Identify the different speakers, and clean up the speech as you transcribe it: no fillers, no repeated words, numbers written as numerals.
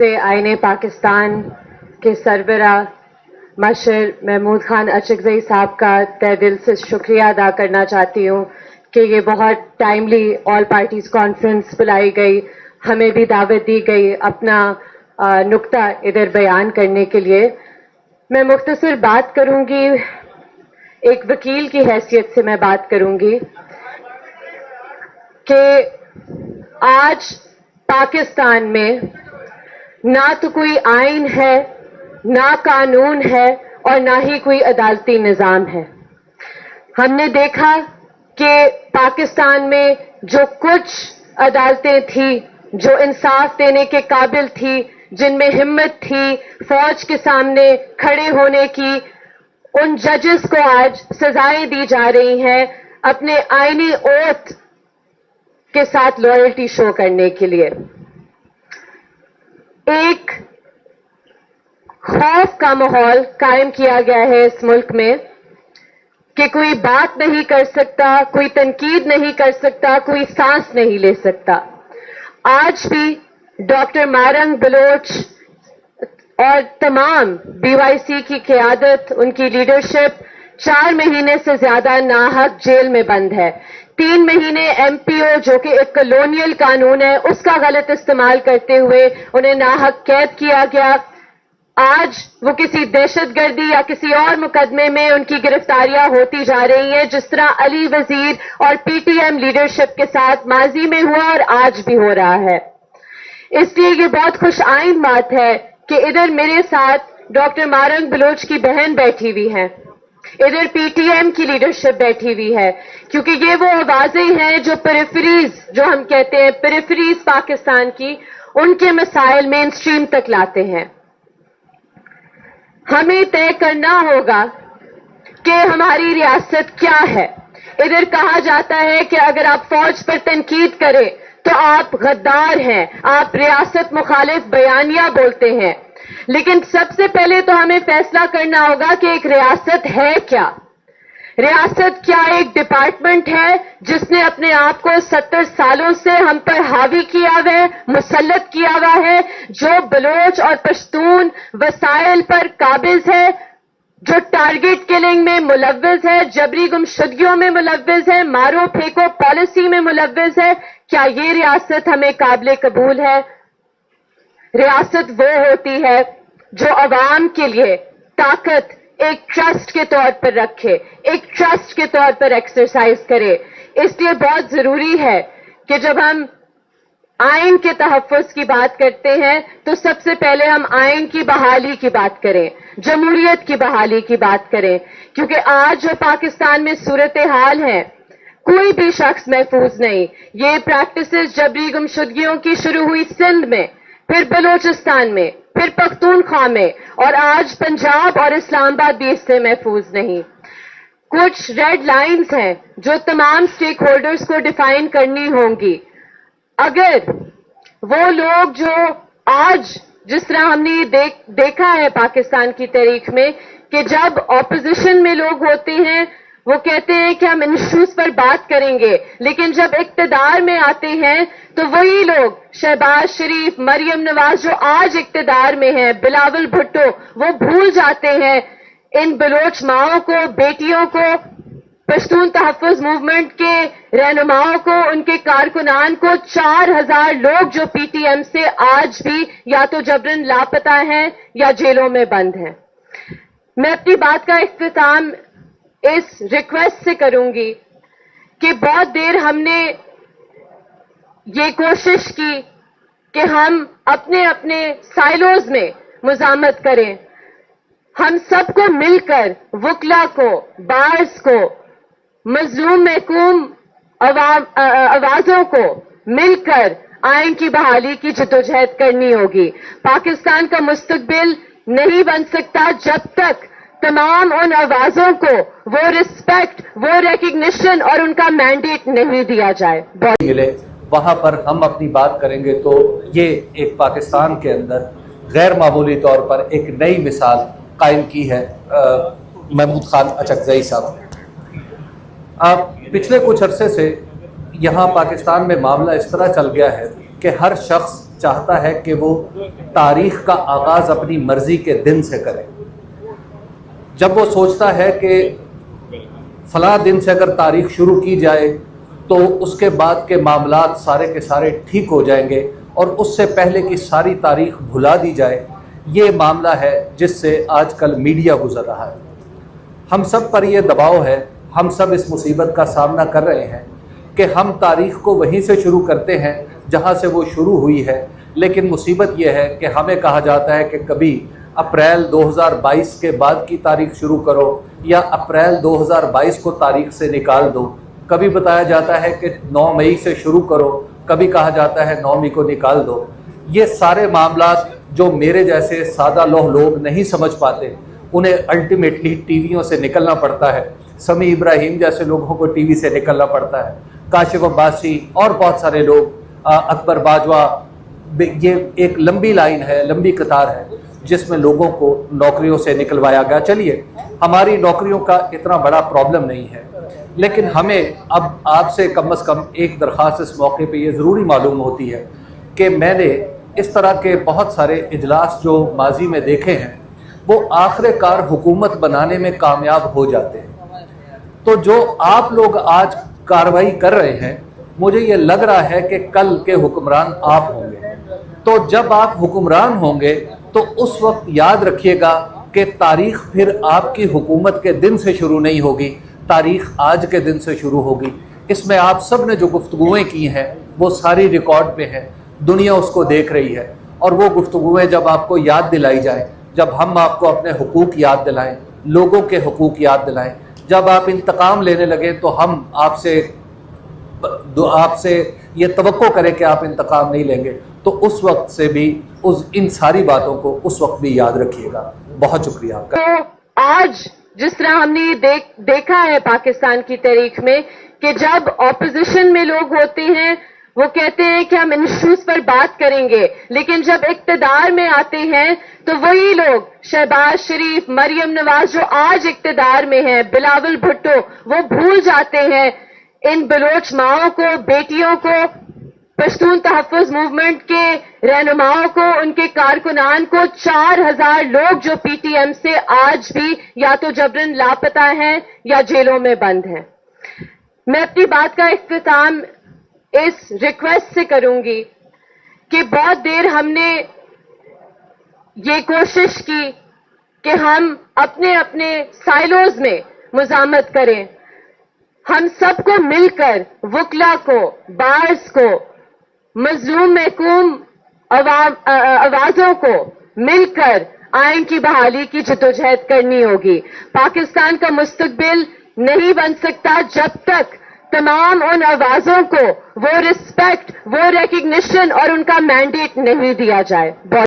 Speaker 1: से आईने पाकिस्तान के सरबराह मशर महमूद खान अचकज़ई साहब का तहे दिल से शुक्रिया अदा करना चाहती हूँ कि ये बहुत टाइमली ऑल पार्टीज कॉन्फ्रेंस बुलाई गई, हमें भी दावत दी गई अपना नुक्ता इधर बयान करने के लिए। मैं मुख्तसर बात करूँगी, एक वकील की हैसियत से मैं बात करूँगी कि आज पाकिस्तान में ना तो कोई आइन है, ना कानून है और ना ही कोई अदालती निज़ाम है। हमने देखा कि पाकिस्तान में जो कुछ अदालतें थी जो इंसाफ देने के काबिल थी, जिनमें हिम्मत थी फौज के सामने खड़े होने की, उन जजेस को आज सजाएं दी जा रही हैं अपने आईनी ओथ के साथ लॉयल्टी शो करने के लिए। एक खौफ का माहौल कायम किया गया है इस मुल्क में कि कोई बात नहीं कर सकता, कोई तनकीद नहीं कर सकता, कोई सांस नहीं ले सकता। आज भी डॉक्टर मारंग बलोच और तमाम BYC की क़यादत, उनकी लीडरशिप 4 महीने से ज्यादा नाहक जेल में बंद है। 3 महीने MPO जो कि एक कॉलोनियल कानून है उसका गलत इस्तेमाल करते हुए उन्हें नाहक कैद किया गया। आज वो किसी दहशतगर्दी या किसी और मुकदमे में उनकी गिरफ्तारियां होती जा रही हैं, जिस तरह अली वजीर और PTM लीडरशिप के साथ माजी में हुआ और आज भी हो रहा है। इसलिए ये बहुत खुश आइन बात है कि इधर मेरे साथ डॉक्टर मारंग बलोच की बहन बैठी हुई हैं, इधर PTM की लीडरशिप बैठी हुई है, क्योंकि ये वो आवाजें हैं जो पेरिफेरीज, जो हम कहते हैं पेरिफेरीज पाकिस्तान की, उनके मसाइल मेन स्ट्रीम तक लाते हैं। हमें तय करना होगा कि हमारी रियासत क्या है। इधर कहा जाता है कि अगर आप फौज पर तनकीद करें तो आप गद्दार हैं, आप रियासत मुखालिफ बयानिया बोलते हैं, लेकिन सबसे पहले तो हमें फैसला करना होगा कि एक रियासत है क्या। रियासत क्या एक डिपार्टमेंट है जिसने अपने आप को 70 सालों से हम पर हावी किया हुआ है, मुसल्लत किया हुआ है, जो बलोच और पश्तून वसाइल पर काबिज है, जो टारगेट किलिंग में मुलव्विज है, जबरी गुमशुदगियों में मुलव्विज है, मारो फेंको पॉलिसी में मुलव्विज है। क्या ये रियासत हमें काबिल कबूल है? रियासत वो होती है जो अवाम के लिए ताकत एक ट्रस्ट के तौर पर रखे, एक ट्रस्ट के तौर पर एक्सरसाइज करे। इसलिए बहुत जरूरी है कि जब हम आइन के तहफ़्फ़ुज़ की बात करते हैं तो सबसे पहले हम आइन की बहाली की बात करें, जमहूरियत की बहाली की बात करें, क्योंकि आज जो पाकिस्तान में सूरत हाल है कोई भी शख्स महफूज नहीं। ये प्रैक्टिसेस जबरी गुमशुदगियों की शुरू हुई सिंध में, फिर बलोचिस्तान में, फिर पख्तूनख्वा में और आज पंजाब और इस्लामाबाद भी इससे महफूज नहीं। कुछ रेड लाइंस हैं जो तमाम स्टेक होल्डर्स को डिफाइन करनी होंगी। अगर वो लोग जो आज जिस तरह हमने देखा है पाकिस्तान की तारीख में कि जब ऑपोजिशन में लोग होते हैं वो कहते हैं कि हम इन इश्यूज पर बात करेंगे, लेकिन जब इक्तदार में आते हैं तो वही लोग शहबाज शरीफ, मरियम नवाज जो आज इक्तदार में हैं, बिलावल भुट्टो, वो भूल जाते हैं इन बलोच माओं को, बेटियों को, पश्तून तहफ़्फ़ुज़ मूवमेंट के रहनुमाओं को, उनके कारकुनान को। 4000 लोग जो PTM से आज भी या तो जबरन लापता हैं या जेलों में बंद हैं। मैं अपनी बात का इख्तिताम इस रिक्वेस्ट से करूंगी कि बहुत देर हमने ये कोशिश की कि हम अपने अपने साइलोज में मुजामत करें। हम सबको मिलकर वकला को, बार्स को, मजलूम महकूम आवाजों को मिलकर आइन की बहाली की जद्दोजहद करनी होगी। पाकिस्तान का मुस्तकबिल नहीं बन सकता जब तक तमाम उन आवाजों को वो रिस्पेक्ट, वो रिकग्निशन और उनका मैंडेट नहीं दिया जाए।
Speaker 2: मिले वहां पर हम अपनी बात करेंगे तो ये एक पाकिस्तान के अंदर गैर मामूली तौर पर एक नई मिसाल कायम की है महमूद खान अचकज़ई साहब। पिछले कुछ अरसे से यहाँ पाकिस्तान में मामला इस तरह चल गया है कि हर शख्स چاہتا ہے کہ وہ تاریخ کا آغاز اپنی مرضی کے دن سے کرے. جب وہ سوچتا ہے کہ فلاں دن سے اگر تاریخ شروع کی جائے تو اس کے بعد کے معاملات سارے کے سارے ٹھیک ہو جائیں گے اور اس سے پہلے کی ساری تاریخ بھلا دی جائے، یہ معاملہ ہے جس سے آج کل میڈیا گزر رہا ہے. ہم سب پر یہ دباؤ ہے، ہم سب اس مصیبت کا سامنا کر رہے ہیں کہ ہم تاریخ کو وہیں سے شروع کرتے ہیں جہاں سے وہ شروع ہوئی ہے، لیکن مصیبت یہ ہے کہ ہمیں کہا جاتا ہے کہ کبھی اپریل 2022 کے بعد کی تاریخ شروع کرو یا اپریل 2022 کو تاریخ سے نکال دو. کبھی بتایا جاتا ہے کہ 9 مئی سے شروع کرو، کبھی کہا جاتا ہے 9 مئی کو نکال دو. یہ سارے معاملات جو میرے جیسے سادہ لوگ نہیں سمجھ پاتے، انہیں الٹیمیٹلی ٹی ویوں سے نکلنا پڑتا ہے. سمیع ابراہیم جیسے لوگوں کو ٹی وی سے نکلنا پڑتا ہے، کاشف عباسی اور بہت سارے لوگ، اکبر باجوہ. یہ ایک لمبی لائن ہے، لمبی قطار ہے جس میں لوگوں کو نوکریوں سے نکلوایا گیا. چلیے، ہماری نوکریوں کا اتنا بڑا پرابلم نہیں ہے، لیکن ہمیں اب آپ سے کم از کم ایک درخواست اس موقع پہ یہ ضروری معلوم ہوتی ہے کہ میں نے اس طرح کے بہت سارے اجلاس جو ماضی میں دیکھے ہیں وہ آخر کار حکومت بنانے میں کامیاب ہو جاتے ہیں. تو جو آپ لوگ آج کارروائی کر رہے ہیں، مجھے یہ لگ رہا ہے کہ کل کے حکمران آپ ہوں گے. تو جب آپ حکمران ہوں گے تو اس وقت یاد رکھیے گا کہ تاریخ پھر آپ کی حکومت کے دن سے شروع نہیں ہوگی، تاریخ آج کے دن سے شروع ہوگی. اس میں آپ سب نے جو گفتگویں کی ہیں وہ ساری ریکارڈ پہ ہیں، دنیا اس کو دیکھ رہی ہے. اور وہ گفتگویں جب آپ کو یاد دلائی جائیں، جب ہم آپ کو اپنے حقوق یاد دلائیں، لوگوں کے حقوق یاد دلائیں، جب آپ انتقام لینے لگے تو ہم آپ سے یہ توقع کریں کہ آپ انتقام نہیں لیں گے، تو اس وقت سے بھی ان ساری باتوں کو اس وقت بھی یاد رکھیے گا. بہت شکریہ آپ کا.
Speaker 1: تو آج جس طرح ہم نے دیکھا ہے پاکستان کی تاریخ میں کہ جب اپوزیشن میں لوگ ہوتے ہیں وہ کہتے ہیں کہ ہم ان ایشوز پر بات کریں گے، لیکن جب اقتدار میں آتے ہیں تو وہی لوگ، شہباز شریف، مریم نواز جو آج اقتدار میں ہیں، بلاول بھٹو، وہ بھول جاتے ہیں ان بلوچ ماؤں کو، بیٹیوں کو، پشتون تحفظ موومنٹ کے رہنماؤں کو، ان کے کارکنان کو. 4000 لوگ جو پی ٹی ایم سے آج بھی یا تو جبرن لاپتہ ہیں یا جیلوں میں بند ہیں. میں اپنی بات کا اختتام اس ریکویسٹ سے کروں گی کہ بہت دیر ہم نے یہ کوشش کی کہ ہم اپنے اپنے سائلوز میں مزاحمت کریں. ہم سب کو مل کر وکلا کو، بارز کو، مظلوم محکوم آوازوں کو مل کر آئین کی بحالی کی جدوجہد کرنی ہوگی. پاکستان کا مستقبل نہیں بن سکتا جب تک تمام ان آوازوں کو وہ رسپیکٹ، وہ ریکگنیشن اور ان کا مینڈیٹ نہیں دیا جائے.